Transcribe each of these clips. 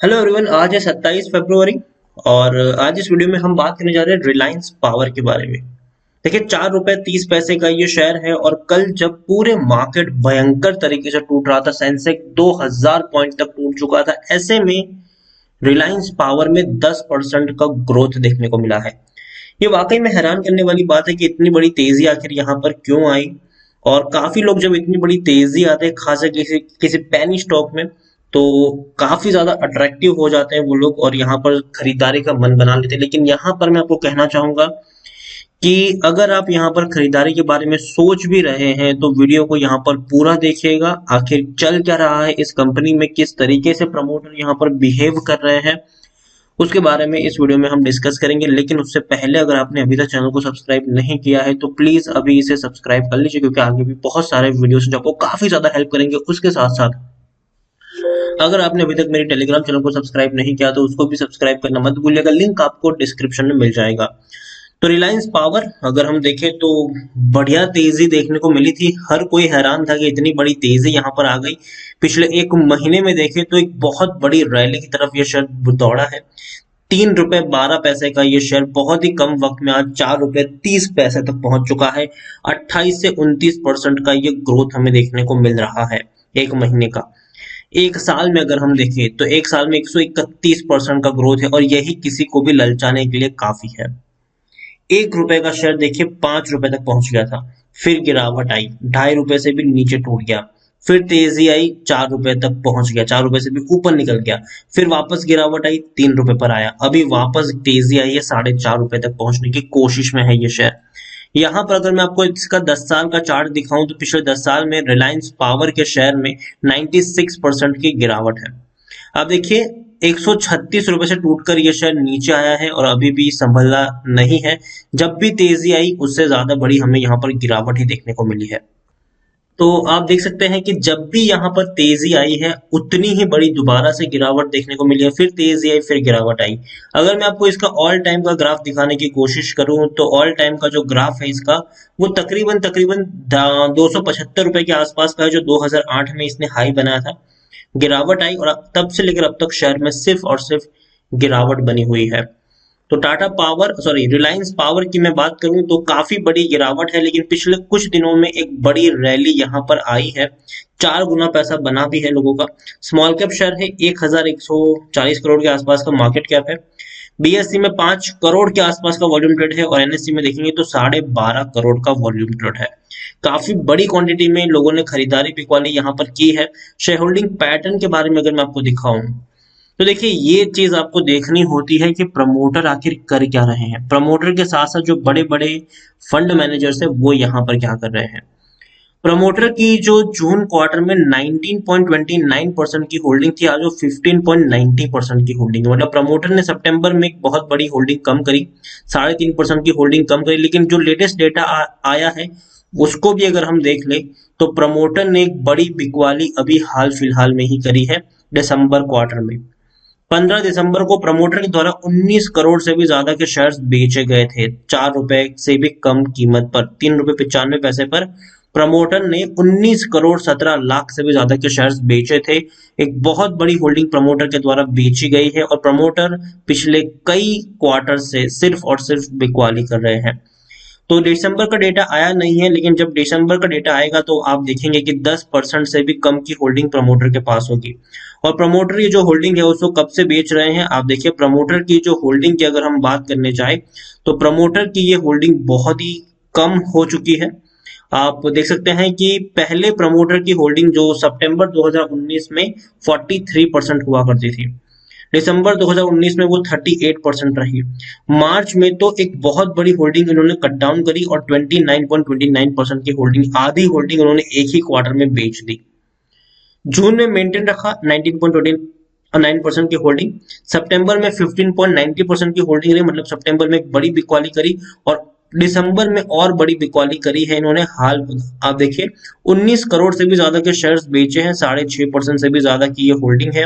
Hello everyone. आज है 27 फरवरी और आज इस वीडियो में हम बात करने जा रहे हैं रिलायंस पावर के बारे में। देखिए, 4 रुपए 30 पैसे का ये शेयर है और कल जब पूरे मार्केट भयंकर तरीके से टूट रहा था, सेंसेक्स 2000 पॉइंट तक टूट चुका था, ऐसे में रिलायंस पावर में 10% का ग्रोथ देखने को मिला है। ये वाकई में हैरान करने वाली बात है कि इतनी बड़ी तेजी आखिर यहाँ पर क्यों आई। और काफी लोग जब इतनी बड़ी तेजी आते हैं खासे किसी किसी पैनी स्टॉक में, तो काफी ज्यादा अट्रैक्टिव हो जाते हैं वो लोग और यहाँ पर खरीदारी का मन बना लेते हैं। लेकिन यहाँ पर मैं आपको कहना चाहूंगा कि अगर आप यहाँ पर खरीदारी के बारे में सोच भी रहे हैं तो वीडियो को यहाँ पर पूरा देखिएगा। आखिर चल क्या रहा है इस कंपनी में, किस तरीके से प्रमोटर यहाँ पर बिहेव कर रहे हैं, उसके बारे में इस वीडियो में हम डिस्कस करेंगे। लेकिन उससे पहले अगर आपने अभी तक चैनल को सब्सक्राइब नहीं किया है तो प्लीज अभी इसे सब्सक्राइब कर लीजिए, क्योंकि आगे भी बहुत सारे वीडियोस जो आपको काफी ज्यादा हेल्प करेंगे। उसके साथ साथ अगर आपने अभी तक मेरी टेलीग्राम चैनल को सब्सक्राइब नहीं किया तो उसको भी सब्सक्राइब करना मत भूलिएगा, लिंक आपको डिस्क्रिप्शन में मिल जाएगा। तो रिलायंस पावर अगर हम देखें तो बढ़िया तेजी देखने को मिली थी। हर कोई हैरान था कि इतनी बड़ी तेजी यहाँ पर आ गई। पिछले एक महीने में देखें तो एक बहुत बड़ी रैली की तरफ ये शेयर दौड़ा है। 3 रुपए 12 पैसे का ये शेयर बहुत ही कम वक्त में आज 4 रुपए 30 पैसे तक पहुंच चुका है। 28 से 29% का ये ग्रोथ हमें देखने को मिल रहा है एक महीने का। एक साल में अगर हम देखें तो एक साल में 131% का ग्रोथ है और यही किसी को भी ललचाने के लिए काफी है। 1 रुपए का शेयर देखिए 5 रुपए तक पहुंच गया था, फिर गिरावट आई, 2.5 रुपए से भी नीचे टूट गया, फिर तेजी आई, 4 रुपए तक पहुंच गया, 4 रुपए से भी ऊपर निकल गया, फिर वापस गिरावट आई, 3 रुपए पर आया, अभी वापस तेजी आई है, 4.5 रुपए तक पहुंचने की कोशिश में है ये शेयर। यहाँ पर अगर मैं आपको इसका 10 साल का चार्ट दिखाऊं तो पिछले 10 साल में रिलायंस पावर के शेयर में 96% की गिरावट है। अब देखिए, 136 रुपए से टूटकर ये शेयर नीचे आया है और अभी भी संभला नहीं है। जब भी तेजी आई उससे ज्यादा बड़ी हमें यहाँ पर गिरावट ही देखने को मिली है। तो आप देख सकते हैं कि जब भी यहाँ पर तेजी आई है उतनी ही बड़ी दोबारा से गिरावट देखने को मिली है, फिर तेजी आई, फिर गिरावट आई। अगर मैं आपको इसका ऑल टाइम का ग्राफ दिखाने की कोशिश करूं तो ऑल टाइम का जो ग्राफ है इसका, वो तकरीबन तकरीबन 275 रुपए के आसपास का है, जो 2008 में इसने हाई बनाया था। गिरावट आई और तब से लेकर अब तक शेयर में सिर्फ और सिर्फ गिरावट बनी हुई है। तो Tata power sorry Reliance power की मैं बात करूं तो काफी बड़ी गिरावट है, लेकिन पिछले कुछ दिनों में एक बड़ी रैली यहां पर आई है। 4 गुना पैसा बना भी है लोगों का। स्मॉल कैप शेयर है, 1140 करोड़ के आसपास का मार्केट कैप है। बीएससी में 5 करोड़ के आसपास का वॉल्यूम ट्रेड है और एनएससी में देखेंगे तो 12.5 करोड़ का वॉल्यूम ट्रेड है। काफी बड़ी क्वांटिटी में लोगों ने खरीदारी बिकवाली यहाँ पर की है। शेयर होल्डिंग पैटर्न के बारे में अगर मैं आपको दिखाऊं तो देखिए, ये चीज आपको देखनी होती है कि प्रमोटर आखिर कर क्या रहे हैं। प्रमोटर के साथ साथ जो बड़े बड़े फंड मैनेजर्स है वो यहाँ पर क्या कर रहे हैं। प्रमोटर की जो जून क्वार्टर में 19.29% की होल्डिंग थी, आज वो 15.90% की होल्डिंग है। मतलब प्रमोटर ने सितंबर में एक बहुत बड़ी होल्डिंग कम करी, 3.5% की होल्डिंग कम करी। लेकिन जो लेटेस्ट डेटा आया है उसको भी अगर हम देख ले तो प्रमोटर ने एक बड़ी बिकवाली अभी हाल फिलहाल में ही करी है। दिसंबर क्वार्टर में 15 दिसंबर को प्रमोटर के द्वारा 19 करोड़ से भी ज्यादा के शेयर्स बेचे गए थे, 4 रुपए से भी कम कीमत पर, 3 रुपए 95 पैसे पर। प्रमोटर ने 19 करोड़ 17 लाख से भी ज्यादा के शेयर्स बेचे थे। एक बहुत बड़ी होल्डिंग प्रमोटर के द्वारा बेची गई है और प्रमोटर पिछले कई क्वार्टर से सिर्फ और सिर्फ बिकवाली कर रहे हैं। तो दिसंबर का डेटा आया नहीं है, लेकिन जब दिसंबर का डेटा आएगा तो आप देखेंगे कि 10% से भी कम की होल्डिंग प्रमोटर के पास होगी। और प्रमोटर ये जो होल्डिंग है उसको कब से बेच रहे हैं, आप देखिए प्रमोटर की जो होल्डिंग की अगर हम बात करने जाए तो प्रमोटर की ये होल्डिंग बहुत ही कम हो चुकी है। आप देख सकते हैं कि पहले प्रमोटर की होल्डिंग जो सितंबर 2019 में 43% हुआ करती थी, दिसंबर 2019 में वो 38% रही। मार्च में तो एक बहुत बड़ी होल्डिंग इन्होंने कट डाउन करी और 29.29% की होल्डिंग, आधी होल्डिंग उन्होंने एक ही क्वार्टर में बेच दी। जून में मेंटेन रखा 19.29% की होल्डिंग, सितंबर में 15.90% की होल्डिंग रही। मतलब सितंबर में एक बड़ी बिकवाली करी और दिसंबर में और बड़ी बिकवाली करी है इन्होंने हाल। आप देखिए 19 करोड़ से भी ज्यादा के शेयर्स बेचे हैं, 6.5% से भी ज्यादा की ये होल्डिंग है।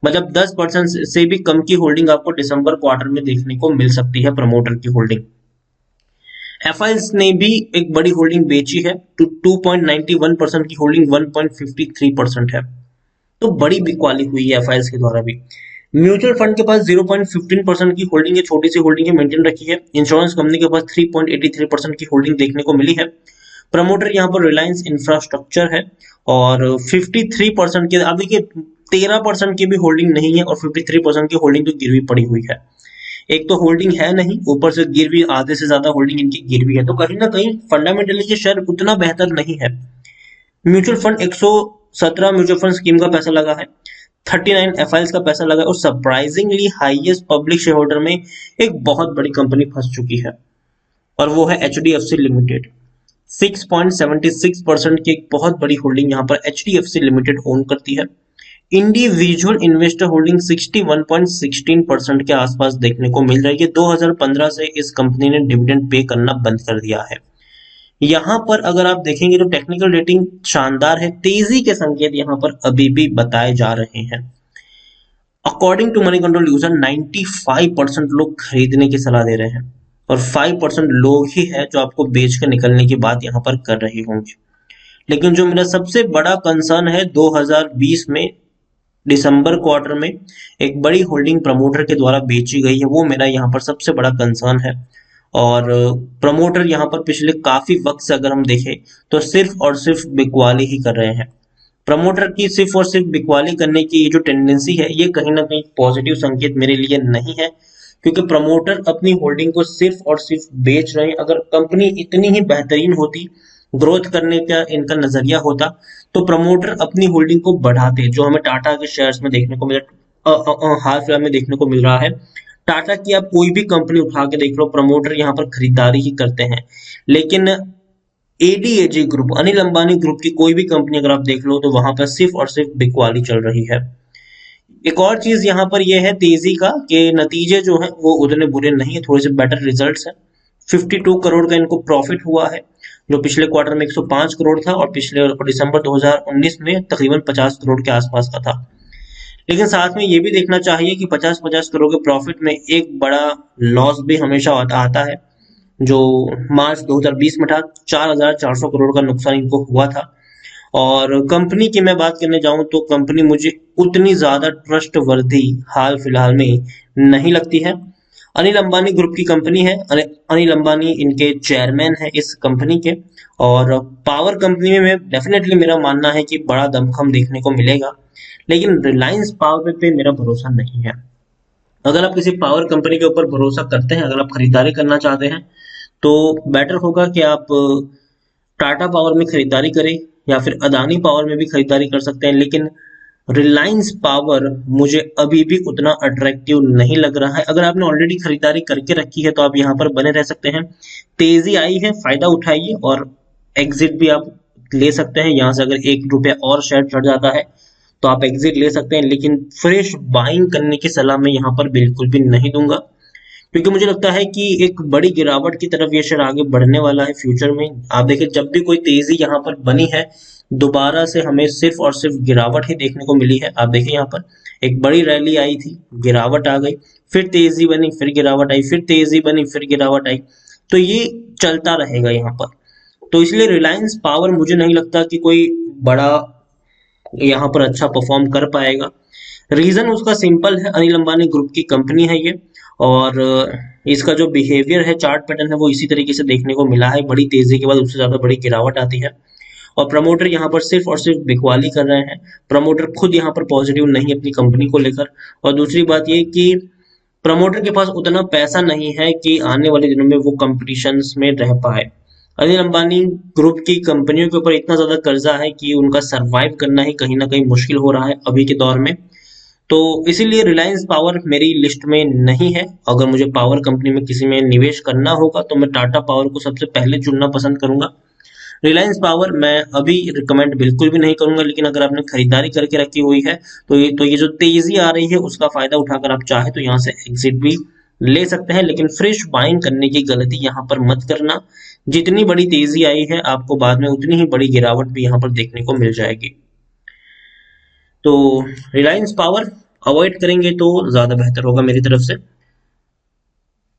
मतलब 10% से भी कम की होल्डिंग आपको दिसंबर क्वार्टर में देखने को मिल सकती है प्रमोटर की होल्डिंग। एफआईएल्स ने भी एक बड़ी होल्डिंग बेची है, तो 2.91% की होल्डिंग 1.53% है। तो बड़ी बिकवाली हुई है एफआईएल्स के द्वारा भी। म्यूचुअल फंड के पास 0.15% की होल्डिंग है, छोटी सी होल्डिंग है, मेंटेन रखी है। इंश्योरेंस कंपनी के पास 3.83% की होल्डिंग देखने को मिली है। प्रमोटर यहाँ पर रिलायंस इंफ्रास्ट्रक्चर है और 53% के, आप देखिए 13% की भी होल्डिंग नहीं है और 53% की होल्डिंग तो गिरवी पड़ी हुई है। एक तो होल्डिंग है नहीं, ऊपर से गिरवी, आधे से ज्यादा होल्डिंग इनकी गिरवी है, तो कहीं ना कहीं फंडामेंटली ये शेयर उतना बेहतर नहीं है। Mutual fund 117 mutual fund scheme का पैसा लगा है, 39 एफआईएल्स का पैसा लगा है और surprisingly highest public share holder में एक बहुत बड़ी कंपनी फंस चुकी है और वो है एचडीएफसी लिमिटेड। 6.76% की एक बहुत बड़ी होल्डिंग यहाँ पर एचडीएफसी लिमिटेड ओन करती है। इंडिविजुअल इन्वेस्टर होल्डिंग 61.16% के आसपास देखने को मिल रही है। 2015 से इस कंपनी ने डिविडेंड पे करना बंद कर दिया है। यहाँ पर अगर आप देखेंगे तो टेक्निकल रेटिंग शानदार है, तेजी के संकेत यहाँ पर अभी भी बताए जा रहे हैं। According to Moneycontrol user 95% लोग खरीदने की सलाह दे रहे हैं और 5% लोग ही है जो आपको बेच के निकलने की बात यहाँ पर कर रहे होंगे। लेकिन जो मेरा सबसे बड़ा कंसर्न है, 2020 में दिसंबर क्वार्टर में एक बड़ी होल्डिंग प्रमोटर के द्वारा बेची गई है, वो मेरा यहाँ पर सबसे बड़ा कंसर्न है। और प्रमोटर यहाँ पर पिछले काफी वक्त से अगर हम देखें तो सिर्फ और सिर्फ बिकवाली ही कर रहे हैं। प्रमोटर की सिर्फ और सिर्फ बिकवाली करने की ये जो टेंडेंसी है, ये कहीं ना कहीं पॉजिटिव संकेत मेरे लिए नहीं है, क्योंकि प्रमोटर अपनी होल्डिंग को सिर्फ और सिर्फ बेच रहे हैं। अगर कंपनी इतनी ही बेहतरीन होती, ग्रोथ करने का इनका नजरिया होता, तो प्रमोटर अपनी होल्डिंग को बढ़ाते, जो हमें टाटा के शेयर्स में देखने को हाल फिलहाल में देखने को मिल रहा है। टाटा की आप कोई भी कंपनी उठा के देख लो, प्रमोटर यहाँ पर खरीदारी ही करते हैं। लेकिन ADAG group, Anil Ambani group की कोई भी कंपनी अगर आप देख लो तो वहां पर सिर्फ और सिर्फ बिकवाली चल रही है। एक और चीज यहाँ पर यह है तेजी का कि नतीजे जो है वो उतने बुरे नहीं है, थोड़े से बेटर रिजल्ट्स है। 52 करोड़ का इनको प्रॉफिट हुआ है, जो पिछले क्वार्टर में 105 करोड़ था और पिछले दिसंबर 2019 में तकरीबन 50 करोड़ के आसपास का था। लेकिन साथ में ये भी देखना चाहिए कि 50-50 करोड़ के प्रॉफिट में एक बड़ा लॉस भी हमेशा आता है, जो मार्च 2020 में था। 4,400 करोड़ का नुकसान इनको हुआ था। और कंपनी की मैं बात करने जाऊं तो कंपनी मुझे उतनी ज्यादा ट्रस्ट वर्दी हाल फिलहाल में नहीं लगती है। अनिल अंबानी ग्रुप की कंपनी है, अनिल अंबानी इनके चेयरमैन है इस कंपनी के। और पावर कंपनी में डेफिनेटली मेरा मानना है कि बड़ा दमखम देखने को मिलेगा, लेकिन रिलायंस पावर पे मेरा भरोसा नहीं है। अगर आप किसी पावर कंपनी के ऊपर भरोसा करते हैं, अगर आप खरीदारी करना चाहते हैं, तो बेटर होगा कि आप टाटा पावर में खरीदारी करें या फिर अदानी पावर में भी खरीदारी कर सकते हैं। लेकिन रिलायंस पावर मुझे अभी भी उतना अट्रैक्टिव नहीं लग रहा है। अगर आपने ऑलरेडी खरीदारी करके रखी है तो आप यहाँ पर बने रह सकते हैं। तेजी आई है, फायदा उठाइए और एग्जिट भी आप ले सकते हैं। यहाँ से अगर ₹1 और शेयर चढ़ जाता है तो आप एग्जिट ले सकते हैं, लेकिन फ्रेश बाइंग करने की सलाह मैं यहाँ पर बिल्कुल भी नहीं दूंगा, क्योंकि मुझे लगता है कि एक बड़ी गिरावट की तरफ ये शेयर आगे बढ़ने वाला है फ्यूचर में। आप देखिए जब भी कोई तेजी यहाँ पर बनी है, दोबारा से हमें सिर्फ और सिर्फ गिरावट ही देखने को मिली है। आप देखिए यहाँ पर एक बड़ी रैली आई थी, गिरावट आ गई, फिर तेजी बनी, फिर गिरावट आई, फिर तेजी बनी, फिर गिरावट आई, तो ये चलता रहेगा यहाँ पर। तो इसलिए रिलायंस पावर मुझे नहीं लगता कि कोई बड़ा यहाँ पर अच्छा परफॉर्म कर पाएगा। रीजन उसका सिंपल है, अनिल अंबानी ग्रुप की कंपनी है ये, और इसका जो बिहेवियर है, चार्ट पैटर्न है, वो इसी तरीके से देखने को मिला है। बड़ी तेजी के बाद उससे ज्यादा बड़ी गिरावट आती है और प्रमोटर यहाँ पर सिर्फ और सिर्फ बिकवाली कर रहे हैं। प्रमोटर खुद यहाँ पर पॉजिटिव नहीं अपनी कंपनी को लेकर। और दूसरी बात ये कि प्रमोटर के पास उतना पैसा नहीं है कि आने वाले दिनों में वो कंपटीशंस में रह पाए। अनिल अंबानी ग्रुप की कंपनियों के ऊपर इतना ज्यादा कर्जा है कि उनका सरवाइव करना ही कहीं ना कहीं मुश्किल हो रहा है अभी के दौर में। तो इसीलिए रिलायंस पावर मेरी लिस्ट में नहीं है। अगर मुझे पावर कंपनी में किसी में निवेश करना होगा तो मैं टाटा पावर को सबसे पहले चुनना पसंद करूंगा। रिलायंस पावर मैं अभी रिकमेंड बिल्कुल भी नहीं करूंगा, लेकिन अगर आपने खरीदारी करके रखी हुई है तो ये जो तेजी आ रही है उसका फायदा उठाकर आप चाहे तो यहाँ से एग्जिट भी ले सकते हैं। लेकिन फ्रेश बाइंग करने की गलती यहाँ पर मत करना। जितनी बड़ी तेजी आई है आपको बाद में उतनी ही बड़ी गिरावट भी यहाँ पर देखने को मिल जाएगी। तो रिलायंस पावर अवॉइड करेंगे तो ज्यादा बेहतर होगा मेरी तरफ से।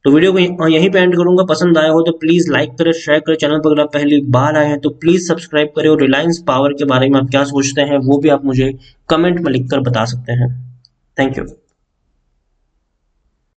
तो वीडियो को यहीं पे एंड करूंगा। पसंद आया हो तो प्लीज लाइक करें, शेयर करें। चैनल पर अगर आप पहली बार आए हैं तो प्लीज सब्सक्राइब करें। और रिलायंस पावर के बारे में आप क्या सोचते हैं वो भी आप मुझे कमेंट में लिखकर बता सकते हैं। Thank you.